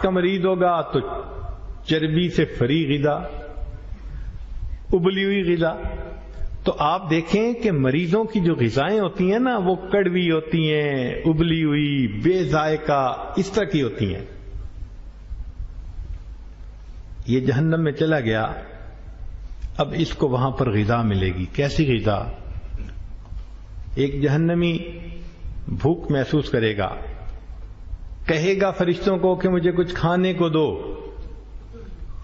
کا مریض ہوگا تو چربی سے فری غذا، ابلی ہوئی غذا. تو آپ دیکھیں کہ مریضوں کی جو غذائیں ہوتی ہیں نا وہ کڑوی ہوتی ہیں، ابلی ہوئی، بے ذائقہ، اس طرح کی ہوتی ہیں. یہ جہنم میں چلا گیا، اب اس کو وہاں پر غذا ملے گی. کیسی غذا؟ ایک جہنمی بھوک محسوس کرے گا، کہے گا فرشتوں کو کہ مجھے کچھ کھانے کو دو.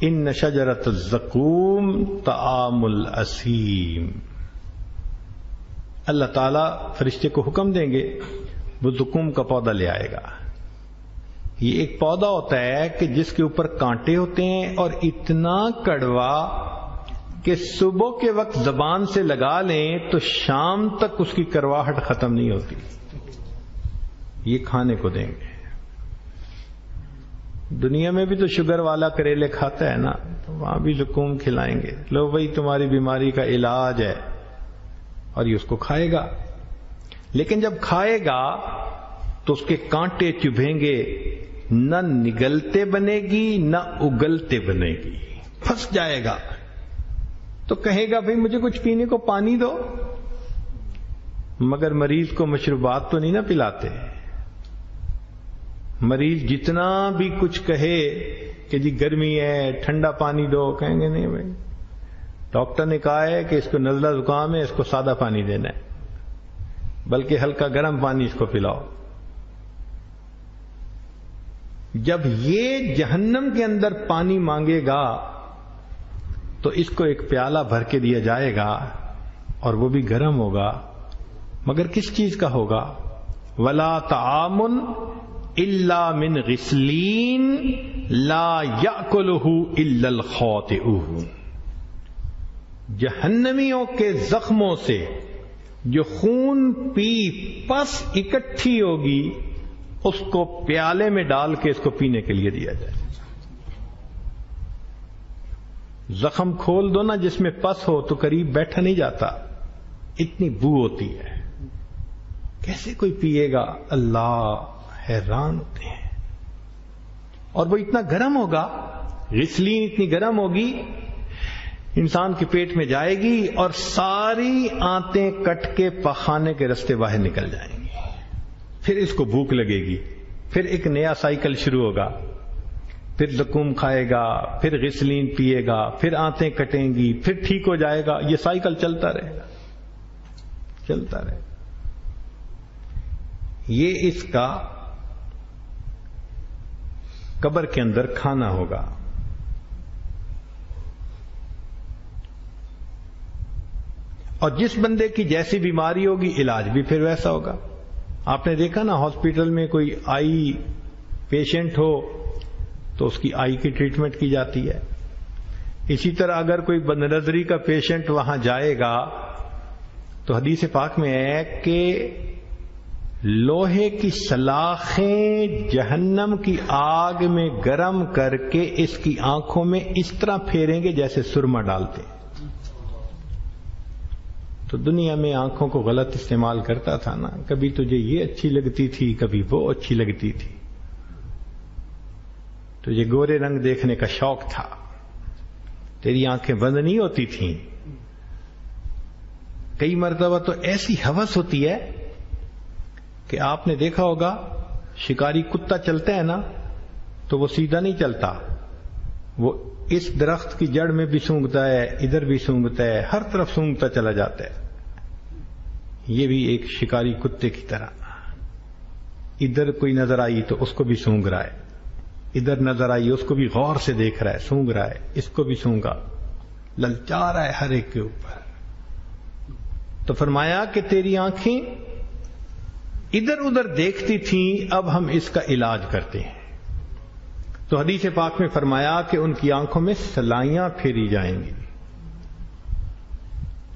ان شجرۃ الزقوم طعام الاسیم. اللہ تعالیٰ فرشتے کو حکم دیں گے، وہ زقوم کا پودا لے آئے گا. یہ ایک پودا ہوتا ہے کہ جس کے اوپر کانٹے ہوتے ہیں اور اتنا کڑوا کہ صبح کے وقت زبان سے لگا لیں تو شام تک اس کی کرواہٹ ختم نہیں ہوتی. یہ کھانے کو دیں گے. دنیا میں بھی تو شوگر والا کریلے کھاتا ہے نا، تو وہاں بھی زقوم کھلائیں گے. لو بھائی تمہاری بیماری کا علاج ہے، اور یہ اس کو کھائے گا. لیکن جب کھائے گا تو اس کے کانٹے چبھیں گے، نہ نگلتے بنے گی نہ اگلتے بنے گی، پھنس جائے گا. تو کہے گا بھئی مجھے کچھ پینے کو پانی دو، مگر مریض کو مشروبات تو نہیں نہ پلاتے. مریض جتنا بھی کچھ کہے کہ جی گرمی ہے ٹھنڈا پانی دو، کہیں گے نہیں بھائی، ڈاکٹر نے کہا ہے کہ اس کو نزلہ زکام ہے، اس کو سادہ پانی دینا ہے، بلکہ ہلکا گرم پانی اس کو پلاؤ. جب یہ جہنم کے اندر پانی مانگے گا تو اس کو ایک پیالہ بھر کے دیا جائے گا، اور وہ بھی گرم ہوگا، مگر کس چیز کا ہوگا؟ وَلَا طَعَامٌ إِلَّا مِنْ غِسْلِينَ لَا يَأْكُلُهُ إِلَّا الْخَاطِئُونَ. جہنمیوں کے زخموں سے جو خون پی پس اکٹھی ہوگی اس کو پیالے میں ڈال کے اس کو پینے کے لیے دیا جائے. زخم کھول دو نا جس میں پس ہو تو قریب بیٹھا نہیں جاتا، اتنی بو ہوتی ہے. کیسے کوئی پیے گا؟ اللہ حیران ہوتے ہیں. اور وہ اتنا گرم ہوگا، غسلین اتنی گرم ہوگی، انسان کے پیٹ میں جائے گی اور ساری آنتیں کٹ کے پخانے کے رستے باہر نکل جائیں گی. پھر اس کو بھوک لگے گی، پھر ایک نیا سائیکل شروع ہوگا، پھر زقوم کھائے گا، پھر غسلین پیے گا، پھر آنتیں کٹیں گی، پھر ٹھیک ہو جائے گا. یہ سائیکل چلتا رہے گا، چلتا رہے گا. یہ اس کا قبر کے اندر کھانا ہوگا. اور جس بندے کی جیسی بیماری ہوگی علاج بھی پھر ویسا ہوگا. آپ نے دیکھا نا ہاسپٹل میں کوئی آئی پیشنٹ ہو تو اس کی آئی کی ٹریٹمنٹ کی جاتی ہے. اسی طرح اگر کوئی بد نظری کا پیشنٹ وہاں جائے گا تو حدیث پاک میں ہے کہ لوہے کی سلاخیں جہنم کی آگ میں گرم کر کے اس کی آنکھوں میں اس طرح پھیریں گے جیسے سرما ڈالتے. تو دنیا میں آنکھوں کو غلط استعمال کرتا تھا نا، کبھی تجھے یہ اچھی لگتی تھی کبھی وہ اچھی لگتی تھی، تجھے گورے رنگ دیکھنے کا شوق تھا، تیری آنکھیں بند نہیں ہوتی تھیں. کئی مرتبہ تو ایسی ہوس ہوتی ہے کہ آپ نے دیکھا ہوگا شکاری کتا چلتا ہے نا تو وہ سیدھا نہیں چلتا، وہ اس درخت کی جڑ میں بھی سونگتا ہے، ادھر بھی سونگتا ہے، ہر طرف سونگتا چلا جاتا ہے. یہ بھی ایک شکاری کتے کی طرح، ادھر کوئی نظر آئی تو اس کو بھی سونگ رہا ہے، ادھر نظر آئی اس کو بھی غور سے دیکھ رہا ہے، سونگ رہا ہے، اس کو بھی سونگا، للچا رہا ہے ہر ایک کے اوپر. تو فرمایا کہ تیری آنکھیں ادھر ادھر دیکھتی تھیں، اب ہم اس کا علاج کرتے ہیں. تو حدیث پاک میں فرمایا کہ ان کی آنکھوں میں سلائیاں پھیری جائیں گی.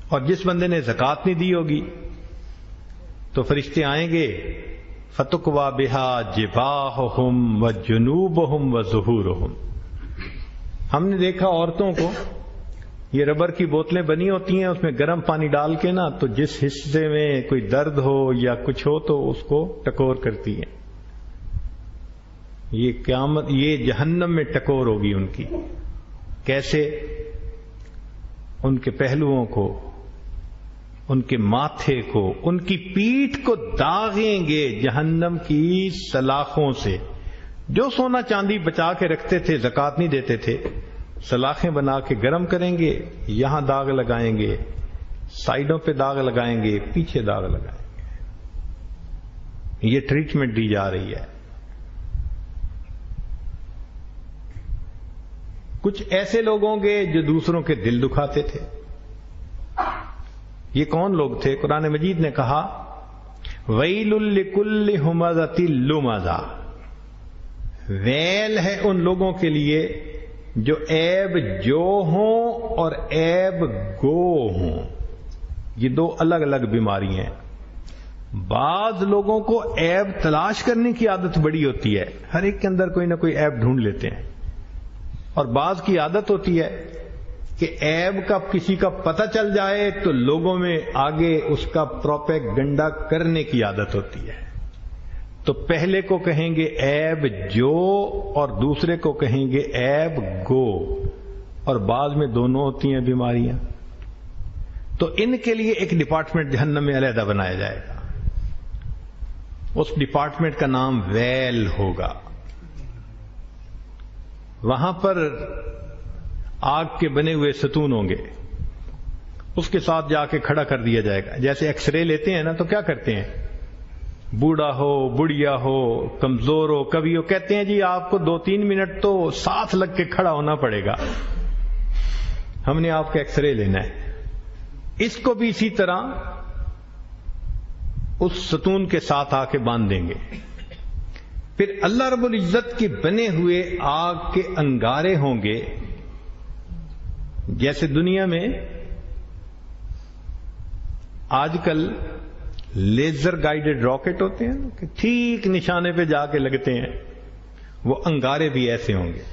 اور جس بندے نے زکوٰۃ نہیں دی ہوگی تو فرشتے آئیں گے، فتقوا بہا جباہہم وجنوبہم وظہورہم. ہم نے دیکھا عورتوں کو یہ ربر کی بوتلیں بنی ہوتی ہیں، اس میں گرم پانی ڈال کے نا تو جس حصے میں کوئی درد ہو یا کچھ ہو تو اس کو ٹکور کرتی ہیں. یہ قیامت، یہ جہنم میں ٹکور ہوگی ان کی. کیسے؟ ان کے پہلوؤں کو، ان کے ماتھے کو، ان کی پیٹھ کو داغیں گے جہنم کی سلاخوں سے. جو سونا چاندی بچا کے رکھتے تھے، زکوٰۃ نہیں دیتے تھے، سلاخیں بنا کے گرم کریں گے، یہاں داغ لگائیں گے، سائیڈوں پہ داغ لگائیں گے، پیچھے داغ لگائیں گے. یہ ٹریٹمنٹ دی جا رہی ہے. کچھ ایسے لوگ ہوں گے جو دوسروں کے دل دکھاتے تھے. یہ کون لوگ تھے؟ قرآن مجید نے کہا ویل لکل ہمزۃ لمزہ، ویل ہے ان لوگوں کے لیے جو عیب جو ہوں اور عیب گو ہوں. یہ دو الگ الگ بیماری ہیں. بعض لوگوں کو عیب تلاش کرنے کی عادت بڑی ہوتی ہے، ہر ایک کے اندر کوئی نہ کوئی عیب ڈھونڈ لیتے ہیں. اور بعض کی عادت ہوتی ہے کہ عیب کا کسی کا پتہ چل جائے تو لوگوں میں آگے اس کا پروپیگنڈا کرنے کی عادت ہوتی ہے. تو پہلے کو کہیں گے عیب جو اور دوسرے کو کہیں گے عیب گو، اور بعض میں دونوں ہوتی ہیں بیماریاں. تو ان کے لیے ایک ڈپارٹمنٹ جہنم میں علیحدہ بنایا جائے گا. اس ڈپارٹمنٹ کا نام ویل ہوگا. وہاں پر آگ کے بنے ہوئے ستون ہوں گے، اس کے ساتھ جا کے کھڑا کر دیا جائے گا. جیسے ایکس رے لیتے ہیں نا تو کیا کرتے ہیں؟ بوڑھا ہو، بڑھیا ہو، کمزور ہو، کبھی وہ کہتے ہیں جی آپ کو 2-3 منٹ تو ساتھ لگ کے کھڑا ہونا پڑے گا، ہم نے آپ کا ایکس رے لینا ہے. اس کو بھی اسی طرح اس ستون کے ساتھ آ کے باندھ دیں گے. پھر اللہ رب العزت کے بنے ہوئے آگ کے انگارے ہوں گے. جیسے دنیا میں آج کل لیزر گائیڈڈ راکٹ ہوتے ہیں کہ ٹھیک نشانے پہ جا کے لگتے ہیں، وہ انگارے بھی ایسے ہوں گے.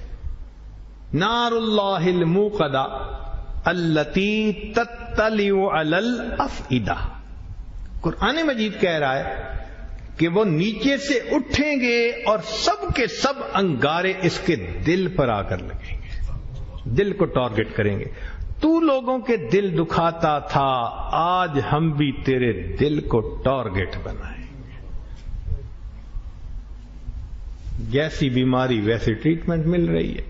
نار اللہ الموقدہ التی تطلع علی الافئدہ. قرآن مجید کہہ رہا ہے کہ وہ نیچے سے اٹھیں گے اور سب کے سب انگارے اس کے دل پر آ کر لگیں گے، دل کو ٹارگٹ کریں گے. تو لوگوں کے دل دکھاتا تھا، آج ہم بھی تیرے دل کو ٹارگٹ بنائیں گے. جیسی بیماری ویسی ٹریٹمنٹ مل رہی ہے.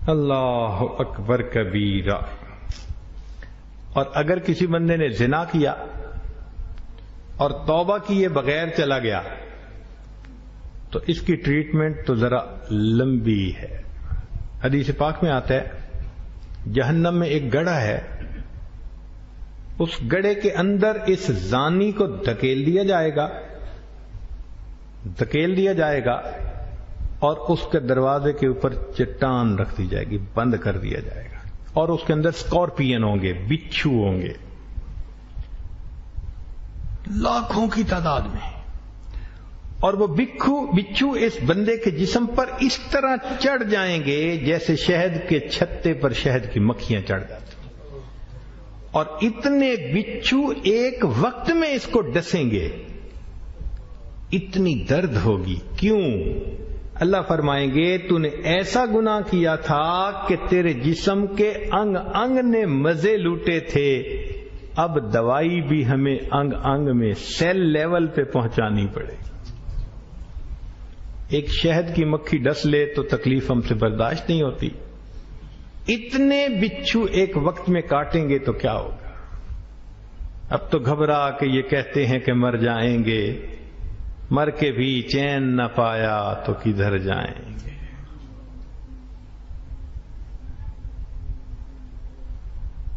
اللہ اکبر کبیرہ. اور اگر کسی بندے نے زنا کیا اور توبہ کیے بغیر چلا گیا تو اس کی ٹریٹمنٹ تو ذرا لمبی ہے. حدیث پاک میں آتا ہے جہنم میں ایک گڑھا ہے، اس گڑھے کے اندر اس زانی کو دھکیل دیا جائے گا اور اس کے دروازے کے اوپر چٹان رکھ دی جائے گی، بند کر دیا جائے گا. اور اس کے اندر اسکارپین ہوں گے، بچھو ہوں گے لاکھوں کی تعداد میں. اور وہ بچھو اس بندے کے جسم پر اس طرح چڑھ جائیں گے جیسے شہد کے چھتے پر شہد کی مکھیاں چڑھ جاتی ہیں. اور اتنے بچھو ایک وقت میں اس کو ڈسیں گے، اتنی درد ہوگی. کیوں؟ اللہ فرمائیں گے تو نے ایسا گناہ کیا تھا کہ تیرے جسم کے انگ انگ نے مزے لوٹے تھے، اب دوائی بھی ہمیں انگ انگ میں سیل لیول پہ پہنچانی پڑے. ایک شہد کی مکھی ڈس لے تو تکلیف ہم سے برداشت نہیں ہوتی، اتنے بچھو ایک وقت میں کاٹیں گے تو کیا ہوگا؟ اب تو گھبرا کہ یہ کہتے ہیں کہ مر جائیں گے، مر کے بھی چین نہ پایا تو کدھر جائیں گے.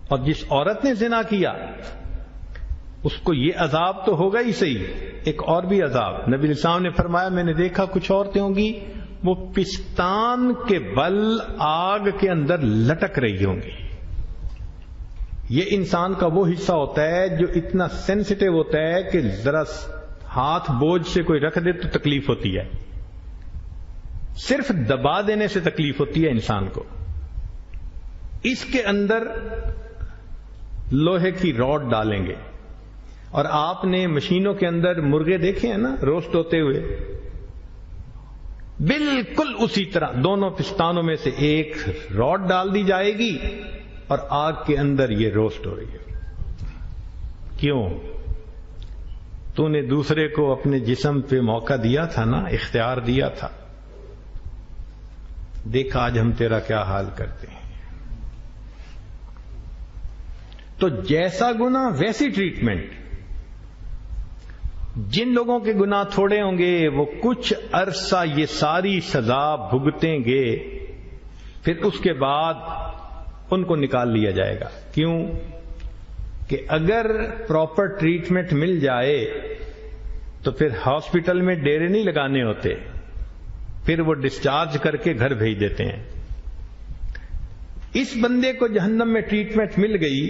اور جس عورت نے زنا کیا اس کو یہ عذاب تو ہوگا ہی صحیح، ایک اور بھی عذاب. نبی علیہ السلام نے فرمایا میں نے دیکھا کچھ عورتیں ہوں گی وہ پستان کے بل آگ کے اندر لٹک رہی ہوں گی. یہ انسان کا وہ حصہ ہوتا ہے جو اتنا سینسٹیو ہوتا ہے کہ ذرا ہاتھ بوجھ سے کوئی رکھ دے تو تکلیف ہوتی ہے، صرف دبا دینے سے تکلیف ہوتی ہے انسان کو. اس کے اندر لوہے کی راڈ ڈالیں گے. اور آپ نے مشینوں کے اندر مرغے دیکھے ہیں نا روسٹ ہوتے ہوئے، بالکل اسی طرح دونوں پستانوں میں سے ایک راڈ ڈال دی جائے گی اور آگ کے اندر یہ روسٹ ہو رہی ہے. کیوں؟ تو نے دوسرے کو اپنے جسم پہ موقع دیا تھا نا، اختیار دیا تھا. دیکھ آج ہم تیرا کیا حال کرتے ہیں. تو جیسا گناہ ویسی ٹریٹمنٹ. جن لوگوں کے گناہ تھوڑے ہوں گے وہ کچھ عرصہ یہ ساری سزا بھگتیں گے، پھر اس کے بعد ان کو نکال لیا جائے گا. کیوں؟ کہ اگر پراپر ٹریٹمنٹ مل جائے تو پھر ہاسپٹل میں ڈیرے نہیں لگانے ہوتے، پھر وہ ڈسچارج کر کے گھر بھیج دیتے ہیں. اس بندے کو جہنم میں ٹریٹمنٹ مل گئی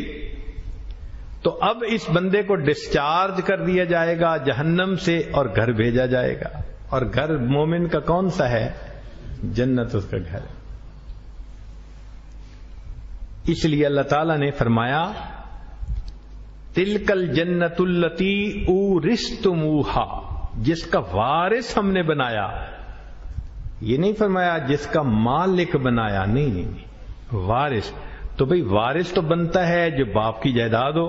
تو اب اس بندے کو ڈسچارج کر دیا جائے گا جہنم سے اور گھر بھیجا جائے گا. اور گھر مومن کا کون سا ہے؟ جنت اس کا گھر ہے. اس لیے اللہ تعالیٰ نے فرمایا تلک الجنت التی اورثتموہا، جس کا وارث ہم نے بنایا. یہ نہیں فرمایا جس کا مالک بنایا، نہیں، وارث. تو بھئی وارث تو بنتا ہے جو باپ کی جائیداد ہو.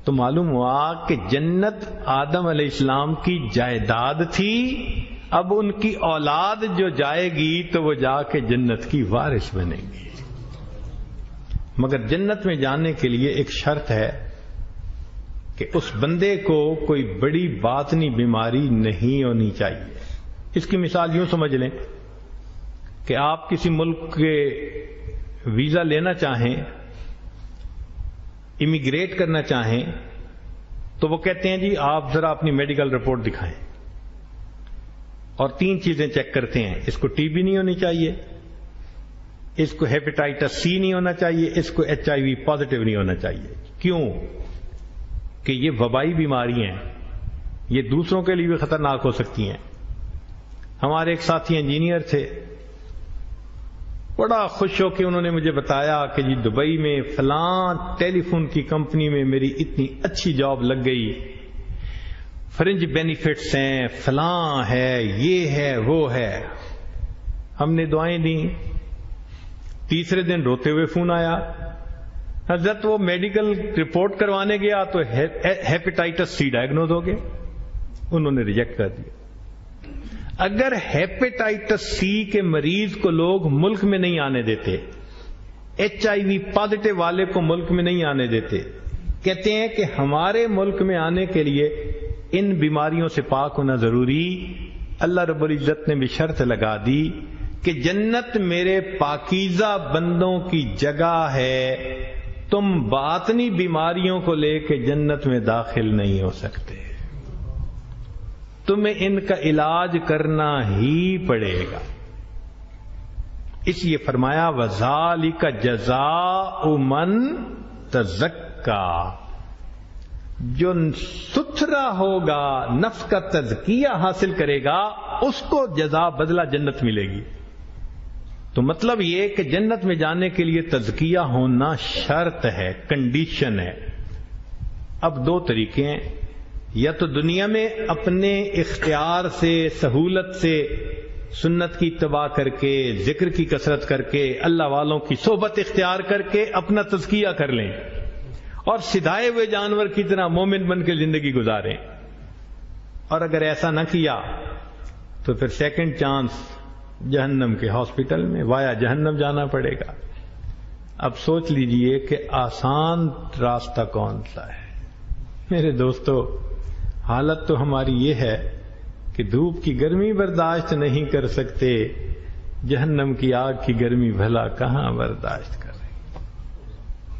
تو معلوم ہوا کہ جنت آدم علیہ السلام کی جائیداد تھی، اب ان کی اولاد جو جائے گی تو وہ جا کے جنت کی وارث بنے گی. مگر جنت میں جانے کے لیے ایک شرط ہے کہ اس بندے کو کوئی بڑی باطنی بیماری نہیں ہونی چاہیے. اس کی مثال یوں سمجھ لیں کہ آپ کسی ملک کے ویزا لینا چاہیں، امیگریٹ کرنا چاہیں، تو وہ کہتے ہیں جی آپ ذرا اپنی میڈیکل رپورٹ دکھائیں، اور 3 چیزیں چیک کرتے ہیں. اس کو ٹی بی نہیں ہونی چاہیے، اس کو ہیپیٹائٹس سی نہیں ہونا چاہیے، اس کو HIV پازیٹیو نہیں ہونا چاہیے. کیوں؟ کہ یہ وبائی بیماری ہیں، یہ دوسروں کے لیے بھی خطرناک ہو سکتی ہیں. ہمارے ایک ساتھی انجینئر تھے، بڑا خوش ہو کے انہوں نے مجھے بتایا کہ جی دبئی میں فلاں ٹیلی فون کی کمپنی میں میری اتنی اچھی جاب لگ گئی، فرنج بینیفٹس ہیں، فلاں ہے، یہ ہے، وہ ہے. ہم نے دعائیں دیں. تیسرے دن روتے ہوئے فون آیا، حضرت وہ میڈیکل رپورٹ کروانے گیا تو ہیپیٹائٹس سی ڈائگنوز ہو گئے. انہوں نے ریجیکٹ کر دیا. اگر ہیپیٹائٹس سی کے مریض کو لوگ ملک میں نہیں آنے دیتے، HIV پازیٹیو والے کو ملک میں نہیں آنے دیتے، کہتے ہیں کہ ہمارے ملک میں آنے کے لیے ان بیماریوں سے پاک ہونا ضروری. اللہ رب العزت نے بھی شرط لگا دی کہ جنت میرے پاکیزہ بندوں کی جگہ ہے، تم باطنی بیماریوں کو لے کے جنت میں داخل نہیں ہو سکتے، تمہیں ان کا علاج کرنا ہی پڑے گا. اس لیے فرمایا وَذَلِكَ جَزَاءُ مَن تَزَكَّى، جو ستھرا ہوگا، نفس کا تزکیہ حاصل کرے گا، اس کو جزا بدلہ جنت ملے گی. تو مطلب یہ کہ جنت میں جانے کے لیے تزکیہ ہونا شرط ہے، کنڈیشن ہے. اب 2 طریقے ہیں، یا تو دنیا میں اپنے اختیار سے، سہولت سے سنت کی اتباع کر کے، ذکر کی کثرت کر کے، اللہ والوں کی صحبت اختیار کر کے اپنا تزکیہ کر لیں اور سدھائے ہوئے جانور کی طرح مومن بن کے زندگی گزاریں. اور اگر ایسا نہ کیا تو پھر سیکنڈ چانس جہنم کے ہاسپٹل میں وایا جہنم جانا پڑے گا. اب سوچ لیجئے کہ آسان راستہ کون سا ہے. میرے دوستو، حالت تو ہماری یہ ہے کہ دھوپ کی گرمی برداشت نہیں کر سکتے، جہنم کی آگ کی گرمی بھلا کہاں برداشت کر رہے.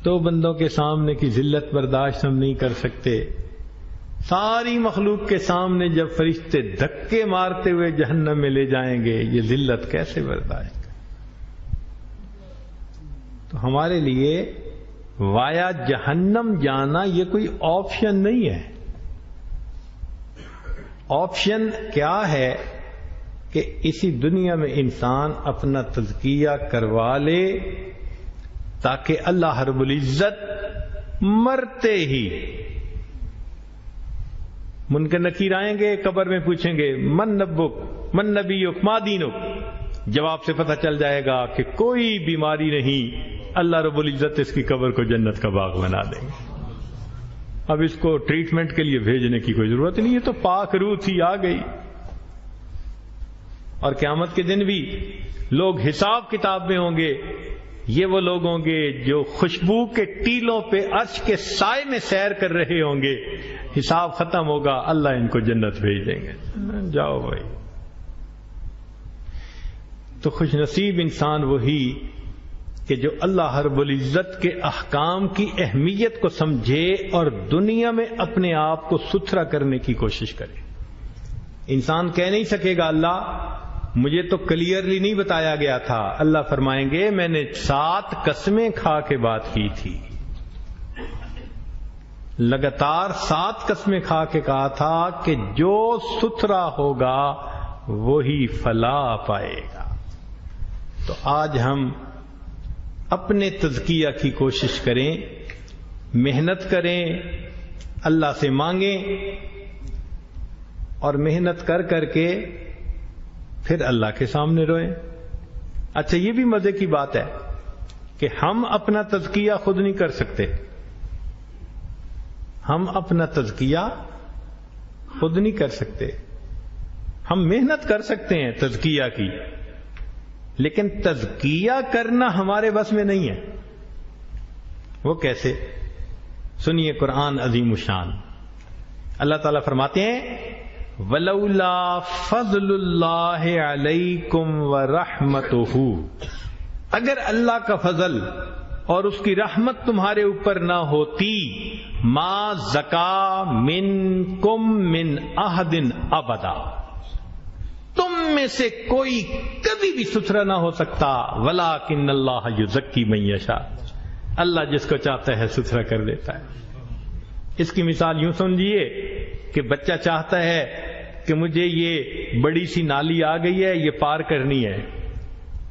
2 بندوں کے سامنے کی ذلت برداشت ہم نہیں کر سکتے، ساری مخلوق کے سامنے جب فرشتے دھکے مارتے ہوئے جہنم میں لے جائیں گے، یہ ذلت کیسے برداشت کریں. تو ہمارے لیے وایا جہنم جانا یہ کوئی آپشن نہیں ہے. آپشن کیا ہے کہ اسی دنیا میں انسان اپنا تزکیہ کروا لے تاکہ اللہ رب العزت مرتے ہی منکر نکیر آئیں گے, قبر میں پوچھیں گے من نبک من نبیک ما دینک, جواب سے پتہ چل جائے گا کہ کوئی بیماری نہیں, اللہ رب العزت اس کی قبر کو جنت کا باغ بنا دیں گے. اب اس کو ٹریٹمنٹ کے لیے بھیجنے کی کوئی ضرورت نہیں, یہ تو پاک روح تھی آ گئی. اور قیامت کے دن بھی لوگ حساب کتاب میں ہوں گے, یہ وہ لوگ ہوں گے جو خوشبو کے ٹیلوں پہ عرش کے سائے میں سیر کر رہے ہوں گے. حساب ختم ہوگا, اللہ ان کو جنت بھیج دیں گے, جاؤ بھائی. تو خوش نصیب انسان وہی کہ جو اللہ رب العزت کے احکام کی اہمیت کو سمجھے اور دنیا میں اپنے آپ کو ستھرا کرنے کی کوشش کرے. انسان کہہ نہیں سکے گا اللہ مجھے تو کلیئرلی نہیں بتایا گیا تھا. اللہ فرمائیں گے میں نے 7 قسمیں کھا کے بات کی تھی, لگاتار 7 قسمیں کھا کے کہا تھا کہ جو ستھرا ہوگا وہی فلاح پائے گا. تو آج ہم اپنے تزکیہ کی کوشش کریں, محنت کریں, اللہ سے مانگیں, اور محنت کر کر کے پھر اللہ کے سامنے روئیں. اچھا یہ بھی مزے کی بات ہے کہ ہم اپنا تزکیہ خود نہیں کر سکتے. ہم اپنا تزکیہ خود نہیں کر سکتے. ہم محنت کر سکتے ہیں تزکیہ کی, لیکن تزکیہ کرنا ہمارے بس میں نہیں ہے. وہ کیسے؟ سنیے قرآن عظیم الشان. اللہ تعالیٰ فرماتے ہیں وَلَوْلَا فَضْلُ اللَّهِ عَلَيْكُمْ وَرَحْمَتُهُ, اگر اللہ کا فضل اور اس کی رحمت تمہارے اوپر نہ ہوتی, مَا زَكَا مِنْكُمْ مِنْ أَحَدٍ أَبَدًا, تم میں سے کوئی کبھی بھی ستھرا نہ ہو سکتا. وَلَٰكِنَّ اللَّهَ يُزَكِّي مَن يَشَاءُ, اللہ جس کو چاہتا ہے ستھرا کر دیتا ہے. اس کی مثال یوں سمجھیے کہ بچہ چاہتا ہے کہ مجھے یہ بڑی سی نالی آ گئی ہے, یہ پار کرنی ہے,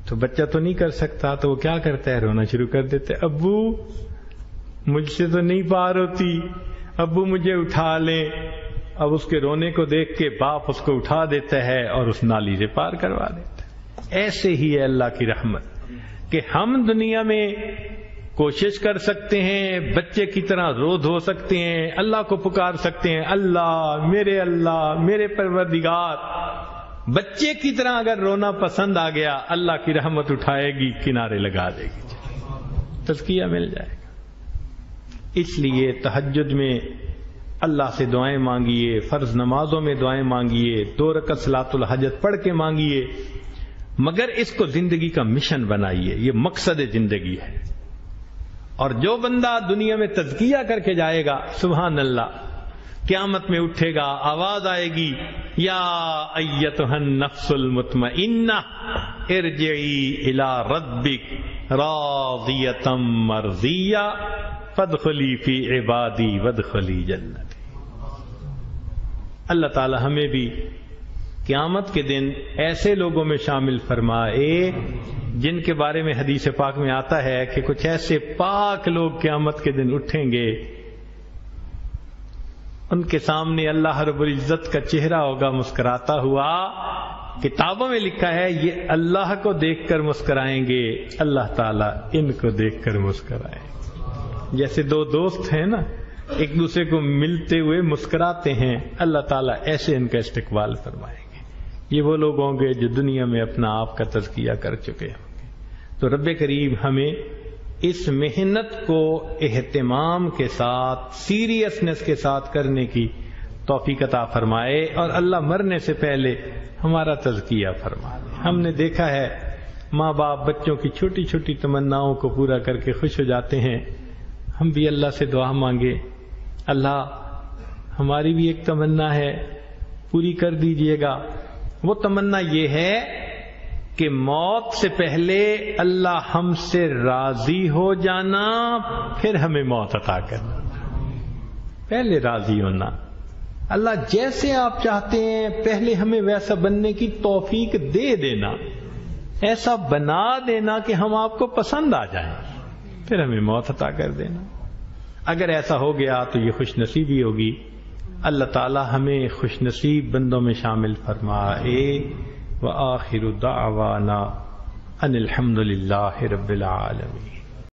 تو بچہ تو نہیں کر سکتا, تو وہ کیا کرتا ہے, رونا شروع کر دیتا ہے, ابو مجھ سے تو نہیں پار ہوتی, ابو مجھے اٹھا لیں. اب اس کے رونے کو دیکھ کے باپ اس کو اٹھا دیتا ہے اور اس نالی سے پار کروا دیتا ہے. ایسے ہی ہے اللہ کی رحمت کہ ہم دنیا میں کوشش کر سکتے ہیں, بچے کی طرح رو دھو سکتے ہیں, اللہ کو پکار سکتے ہیں اللہ میرے پروردگار. بچے کی طرح اگر رونا پسند آ گیا, اللہ کی رحمت اٹھائے گی, کنارے لگا دے گی, تزکیہ مل جائے گا. اس لیے تہجد میں اللہ سے دعائیں مانگیے, فرض نمازوں میں دعائیں مانگیے, 2 رکعت صلاۃ الحاجت پڑھ کے مانگیے, مگر اس کو زندگی کا مشن بنائیے. یہ مقصد زندگی ہے. اور جو بندہ دنیا میں تزکیہ کر کے جائے گا, سبحان اللہ, قیامت میں اٹھے گا, آواز آئے گی یا ایتھا النفس المطمئنہ ارجعی الی ربک راضیۃ مرضیہ فادخلی فی عبادی وادخلی جنتی. اللہ تعالی ہمیں بھی قیامت کے دن ایسے لوگوں میں شامل فرمائے جن کے بارے میں حدیث پاک میں آتا ہے کہ کچھ ایسے پاک لوگ قیامت کے دن اٹھیں گے, ان کے سامنے اللہ رب العزت کا چہرہ ہوگا مسکراتا ہوا. کتابوں میں لکھا ہے یہ اللہ کو دیکھ کر مسکرائیں گے, اللہ تعالیٰ ان کو دیکھ کر مسکرائیں گے. جیسے 2 دوست ہیں نا, ایک دوسرے کو ملتے ہوئے مسکراتے ہیں, اللہ تعالیٰ ایسے ان کا استقبال فرمائیں گے. یہ وہ لوگ ہوں گے جو دنیا میں اپنا آپ کا تزکیہ کر چکے ہوں گے. تو رب کریم ہمیں اس محنت کو اہتمام کے ساتھ, سیریسنس کے ساتھ کرنے کی توفیق عطا فرمائے, اور اللہ مرنے سے پہلے ہمارا تزکیہ فرمائے. ہم نے دیکھا ہے ماں باپ بچوں کی چھوٹی چھوٹی تمناؤں کو پورا کر کے خوش ہو جاتے ہیں. ہم بھی اللہ سے دعا مانگے, اللہ ہماری بھی ایک تمنا ہے, پوری کر دیجئے گا. وہ تمنا یہ ہے کہ موت سے پہلے اللہ ہم سے راضی ہو جانا, پھر ہمیں موت عطا کرنا. پہلے راضی ہونا, اللہ جیسے آپ چاہتے ہیں پہلے ہمیں ویسا بننے کی توفیق دے دینا, ایسا بنا دینا کہ ہم آپ کو پسند آ جائیں, پھر ہمیں موت عطا کر دینا. اگر ایسا ہو گیا تو یہ خوش نصیبی ہوگی اللہ تعالی ہمیں خوش نصیب بندوں میں شامل فرمائے۔ وآخر دعوانا ان الحمد للہ رب العالمین۔